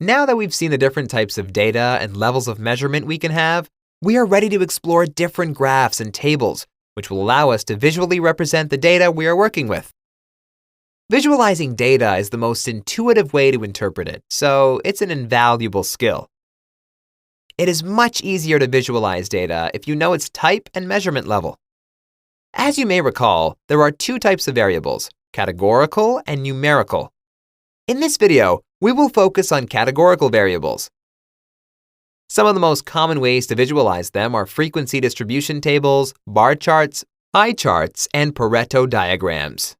Now that we've seen the different types of data and levels of measurement we can have, we are ready to explore different graphs and tables, which will allow us to visually represent the data we are working with. Visualizing data is the most intuitive way to interpret it, so it's an invaluable skill. It is much easier to visualize data if you know its type and measurement level. As you may recall, there are two types of variables, categorical and numerical. In this video, we will focus on categorical variables. Some of the most common ways to visualize them are frequency distribution tables, bar charts, pie charts, and Pareto diagrams.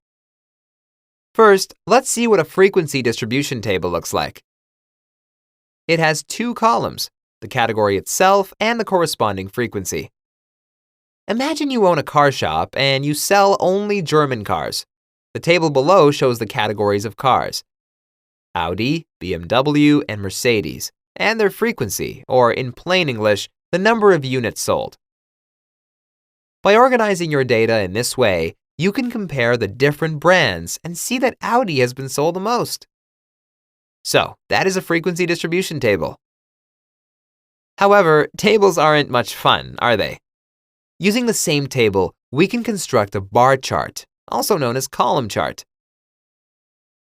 First, let's see what a frequency distribution table looks like. It has two columns, the category itself and the corresponding frequency. Imagine you own a car shop and you sell only German cars. The table below shows the categories of cars: Audi, BMW, and Mercedes, and their frequency, or in plain English, the number of units sold. By organizing your data in this way, you can compare the different brands and see that Audi has been sold the most. So, that is a frequency distribution table. However, tables aren't much fun, are they? Using the same table, we can construct a bar chart, also known as column chart.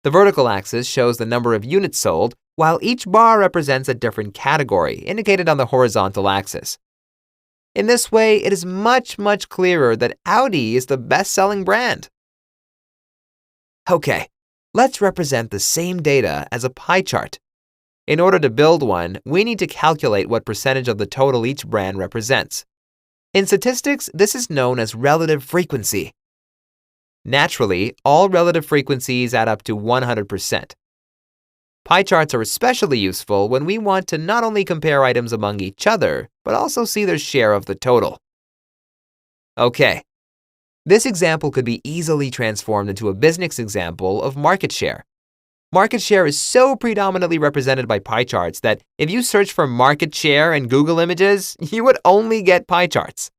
The vertical axis shows the number of units sold, while each bar represents a different category indicated on the horizontal axis. In this way, it is much clearer that Audi is the best-selling brand. Okay, let's represent the same data as a pie chart. In order to build one, we need to calculate what percentage of the total each brand represents. In statistics, this is known as relative frequency. Naturally, all relative frequencies add up to 100%. Pie charts are especially useful when we want to not only compare items among each other, but also see their share of the total. Okay, this example could be easily transformed into a business example of market share. Market share is so predominantly represented by pie charts that if you search for market share in Google Images, you would only get pie charts.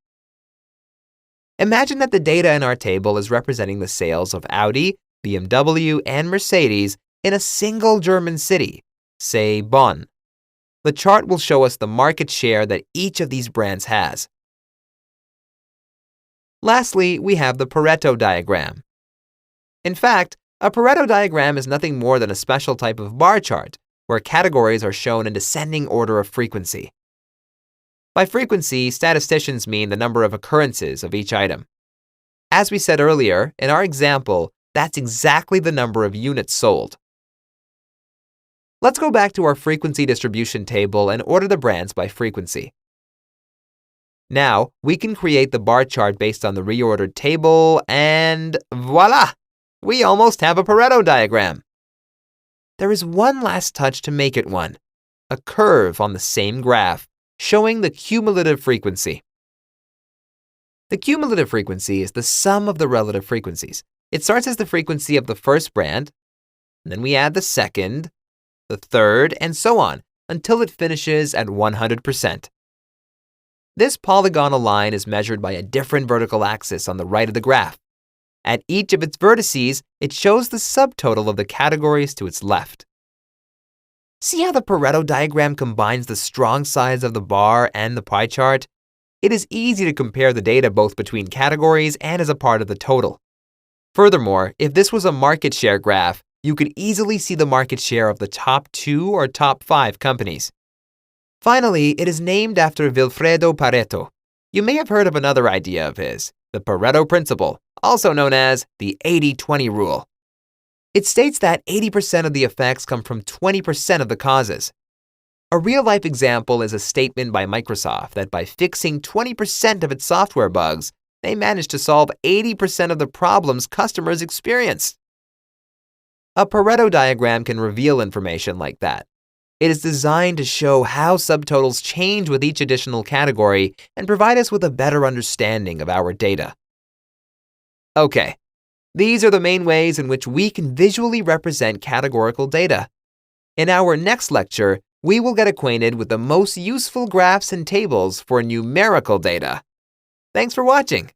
Imagine that the data in our table is representing the sales of Audi, BMW, and Mercedes in a single German city, say Bonn. The chart will show us the market share that each of these brands has. Lastly, we have the Pareto diagram. In fact, a Pareto diagram is nothing more than a special type of bar chart, where categories are shown in descending order of frequency. By frequency, statisticians mean the number of occurrences of each item. As we said earlier, in our example, that's exactly the number of units sold. Let's go back to our frequency distribution table and order the brands by frequency. Now, we can create the bar chart based on the reordered table, and voila! We almost have a Pareto diagram. There is one last touch to make it one, a curve on the same graph, showing the cumulative frequency. The cumulative frequency is the sum of the relative frequencies. It starts as the frequency of the first brand, and then we add the second, the third, and so on, until it finishes at 100%. This polygonal line is measured by a different vertical axis on the right of the graph. At each of its vertices, it shows the subtotal of the categories to its left. See how the Pareto diagram combines the strong sides of the bar and the pie chart? It is easy to compare the data both between categories and as a part of the total. Furthermore, if this was a market share graph, you could easily see the market share of the top 2 or top 5 companies. Finally, it is named after Vilfredo Pareto. You may have heard of another idea of his, the Pareto principle, also known as the 80-20 rule. It states that 80% of the effects come from 20% of the causes. A real-life example is a statement by Microsoft that by fixing 20% of its software bugs, they managed to solve 80% of the problems customers experienced. A Pareto diagram can reveal information like that. It is designed to show how subtotals change with each additional category and provide us with a better understanding of our data. Okay, these are the main ways in which we can visually represent categorical data. In our next lecture, we will get acquainted with the most useful graphs and tables for numerical data. Thanks for watching.